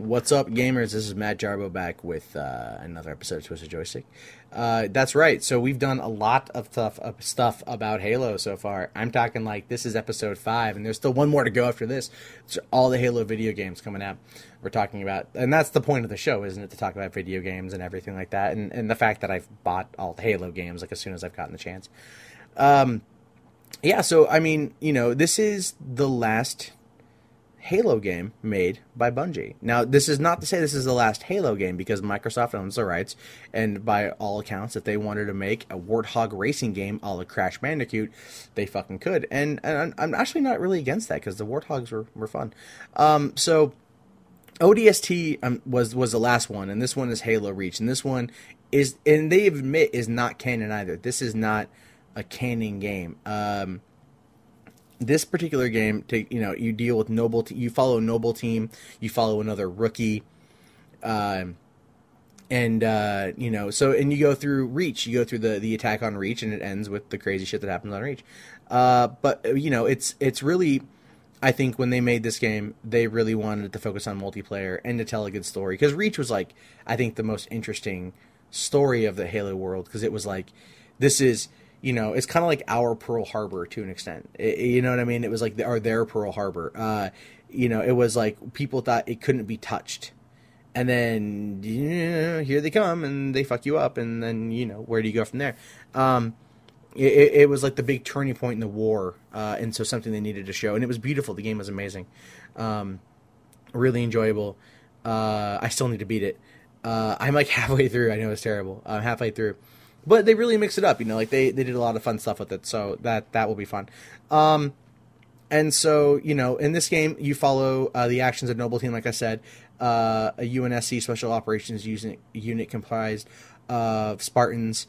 What's up, gamers? This is Matt Jarbo back with another episode of Twisted Joystick. That's right. So we've done a lot of stuff about Halo so far. I'm talking like this is episode 5, and there's still one more to go after this. It's all the Halo video games coming out. We're talking about, and that's the point of the show, isn't it? To talk about video games and everything like that, and the fact that I've bought all the Halo games like as soon as I've gotten the chance. Yeah. So I mean, you know, this is the last Halo game made by Bungie. Now, this is not to say this is the last Halo game, because Microsoft owns the rights, and by all accounts, if they wanted to make a Warthog racing game a la Crash Bandicoot, they fucking could. And I'm actually not really against that, because the Warthogs were fun. So ODST was the last one, and this one is Halo Reach, and this one is, and they admit, is not canon either. This is not a canon game. This particular game, you deal with you follow Nobel Team, you follow another rookie, and you go through Reach, you go through the attack on Reach, and it ends with the crazy shit that happens on Reach. But it's really, I think when they made this game, they really wanted to focus on multiplayer and to tell a good story, because Reach was like, I think, the most interesting story of the Halo world, because it was like, this is, it's kind of like our Pearl Harbor to an extent. You know what I mean? It was like their Pearl Harbor. It was like people thought it couldn't be touched. And then, here they come and they fuck you up. And then, where do you go from there? It was like the big turning point in the war. And so something they needed to show. And it was beautiful. The game was amazing. Really enjoyable. I still need to beat it. I'm like halfway through. I know it's terrible. I'm halfway through. But they really mix it up, like they did a lot of fun stuff with it, so that will be fun. And so, in this game, you follow the actions of Nobel Team, like I said, a UNSC Special Operations unit comprised of Spartans.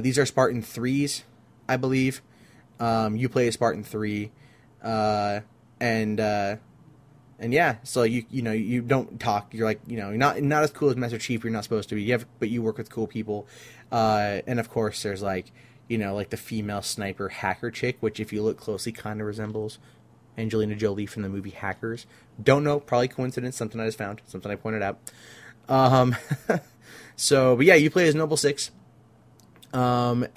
These are Spartan-IIIs, I believe. You play a Spartan-III, and yeah, so you don't talk. You're like, you're not as cool as Master Chief. You're not supposed to be. But you work with cool people. And of course, there's like the female sniper hacker chick, which if you look closely, kind of resembles Angelina Jolie from the movie Hackers. Don't know, probably coincidence. Something I just found. Something I pointed out. So, but yeah, you play as Noble 6. And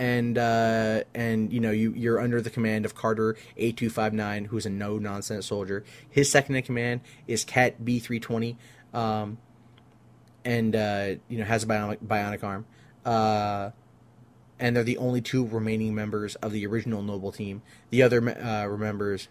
you're under the command of Carter A259, who's a no-nonsense soldier. His second in command is Cat B320, and has a bionic arm. And they're the only two remaining members of the original Noble Team. The other members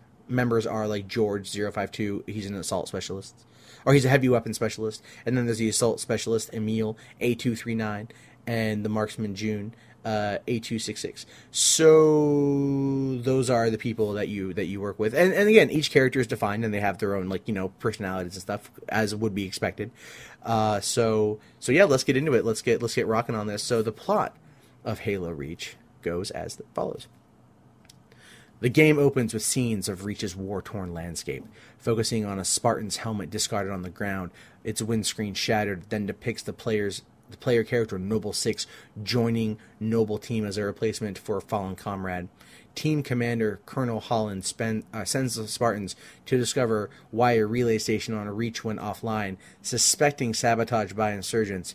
are like George 052, he's an assault specialist, or he's a heavy weapon specialist. And then there's the assault specialist Emil A239, and the marksman June A266. So those are the people that you work with, and again, each character is defined and they have their own personalities and stuff, as would be expected. So yeah, let's get into it. Let's get rocking on this. So the plot of Halo Reach goes as follows. The game opens with scenes of Reach's war-torn landscape, focusing on a Spartan's helmet discarded on the ground, its windscreen shattered, then depicts the player character Noble 6 joining Noble Team as a replacement for a fallen comrade. Team Commander Colonel Holland sends the Spartans to discover why a relay station on a Reach went offline, suspecting sabotage by insurgents.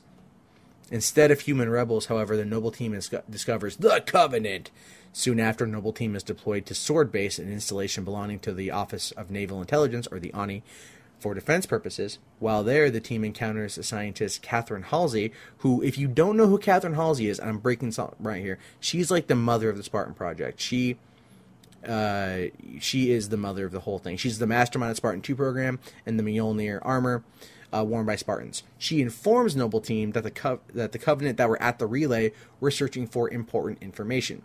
Instead of human rebels, however, the Noble Team discovers the Covenant. Soon after, Noble Team is deployed to Sword Base, an installation belonging to the Office of Naval Intelligence, or the ONI, for defense purposes. While there, the team encounters a scientist, Catherine Halsey, who, if you don't know who Catherine Halsey is, I'm breaking something right here, she's like the mother of the Spartan Project. She is the mother of the whole thing. She's the mastermind of the Spartan-II program and the Mjolnir armor worn by Spartans. She informs Noble Team that the Covenant that were at the relay were searching for important information.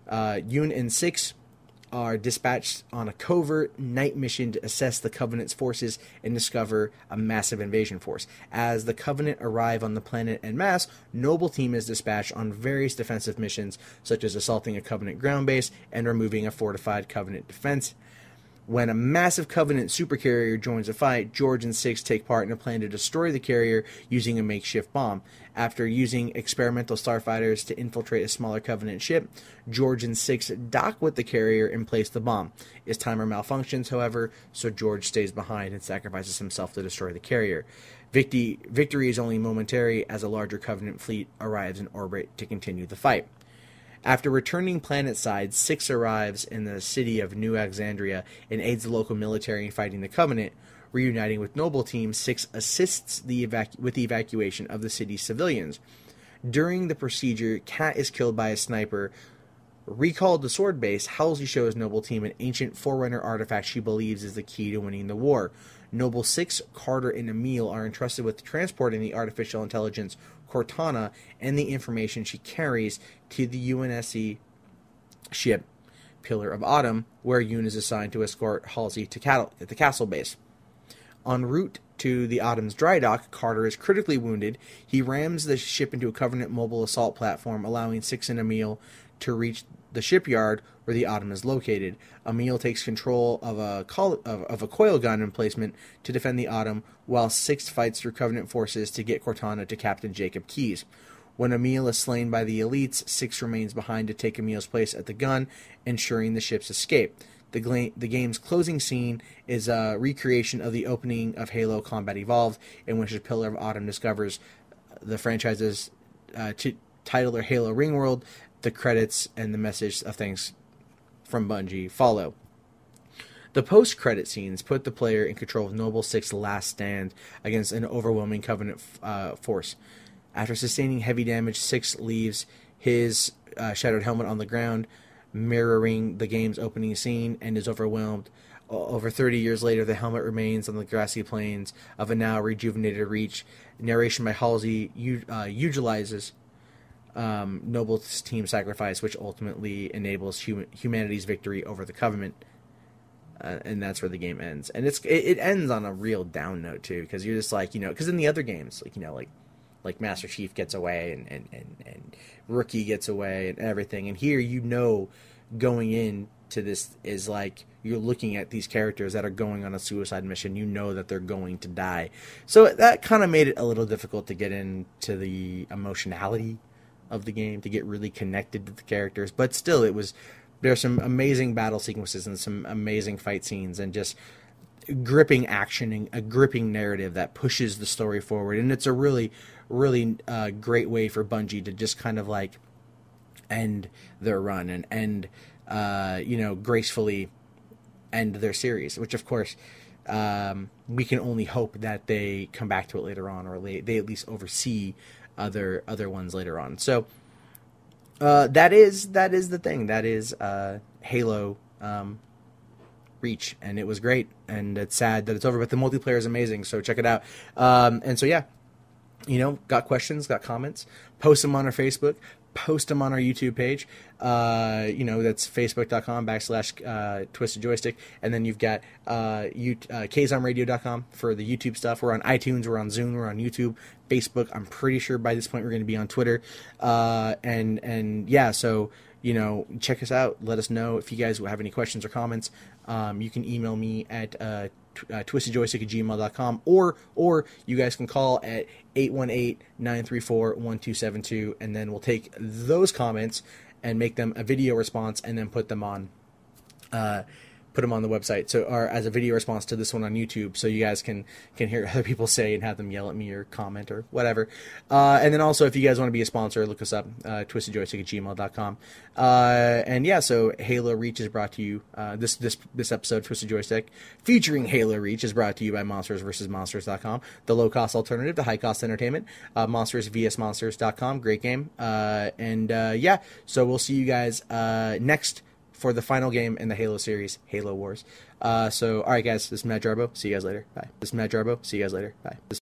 UNSC are dispatched on a covert night mission to assess the Covenant's forces and discover a massive invasion force. As the Covenant arrive on the planet en masse, Noble Team is dispatched on various defensive missions, such as assaulting a Covenant ground base and removing a fortified Covenant defense. When a massive Covenant supercarrier joins the fight, George and Six take part in a plan to destroy the carrier using a makeshift bomb. After using experimental starfighters to infiltrate a smaller Covenant ship, George and Six dock with the carrier and place the bomb. Its timer malfunctions, however, so George stays behind and sacrifices himself to destroy the carrier. Victory is only momentary as a larger Covenant fleet arrives in orbit to continue the fight. After returning planetside, Six arrives in the city of New Alexandria and aids the local military in fighting the Covenant. Reuniting with Nobel Team, Six assists with the evacuation of the city's civilians. During the procedure, Kat is killed by a sniper. Recalled to Sword Base, Halsey shows Nobel Team an ancient Forerunner artifact she believes is the key to winning the war. Noble 6, Carter, and Emil are entrusted with transporting the artificial intelligence Cortana and the information she carries to the UNSC ship Pillar of Autumn, where Yoon is assigned to escort Halsey to the castle base. En route to the Autumn's dry dock, Carter is critically wounded. He rams the ship into a Covenant mobile assault platform, allowing Six and Emil to reach the shipyard where the Autumn is located. Emil takes control of a coil gun emplacement to defend the Autumn, while Six fights through Covenant forces to get Cortana to Captain Jacob Keyes. When Emil is slain by the elites, Six remains behind to take Emil's place at the gun, ensuring the ship's escape. The game's closing scene is a recreation of the opening of Halo Combat Evolved, in which the Pillar of Autumn discovers the franchise's title or Halo Ringworld. The credits and the message of thanks from Bungie follow. The post-credit scenes put the player in control of Noble Six's last stand against an overwhelming Covenant force. After sustaining heavy damage, Six leaves his shattered helmet on the ground, mirroring the game's opening scene, and is overwhelmed. Over 30 years later, the helmet remains on the grassy plains of a now rejuvenated Reach. Narration by Halsey utilizes Noble's team sacrifice, which ultimately enables humanity's victory over the Covenant, and that's where the game ends. And it ends on a real down note too, because you're just like, because in the other games, like Master Chief gets away and Rookie gets away and everything, and here going into this is like you're looking at these characters that are going on a suicide mission. You know that they're going to die, so that kind of made it a little difficult to get into the emotionality of the game, to get really connected to the characters. But still, there's some amazing battle sequences and some amazing fight scenes and just gripping action and a gripping narrative that pushes the story forward. And it's a really, really great way for Bungie to just kind of like end their run and end, gracefully end their series, which of course we can only hope that they come back to it later on, or they at least oversee other ones later on. So that is the thing. That is Halo Reach, and it was great, and it's sad that it's over, but the multiplayer is amazing, so check it out. And so yeah, got questions, got comments, post them on our Facebook, post them on our YouTube page. That's facebook.com/Twisted Joystick. And then you've got KZOMradio.com for the YouTube stuff. We're on iTunes, we're on Zune, we're on YouTube, Facebook. I'm pretty sure by this point we're going to be on Twitter. And yeah, so, check us out. Let us know if you guys have any questions or comments. You can email me at twistedjoystick@gmail.com, or you guys can call at 818-934-1272, and then we'll take those comments and make them a video response and then put them on the website, or as a video response to this one on YouTube, so you guys can hear other people say and have them yell at me or comment or whatever. And then also, if you guys want to be a sponsor, look us up, twistedjoystick@gmail.com. And yeah, so Halo Reach is brought to you, this episode, Twisted Joystick, featuring Halo Reach, is brought to you by Monsters.com, the low-cost alternative to high-cost entertainment. Monsters.com, great game. Yeah, so we'll see you guys next for the final game in the Halo series, Halo Wars. All right, guys, this is Matt Jarbo. See you guys later. Bye.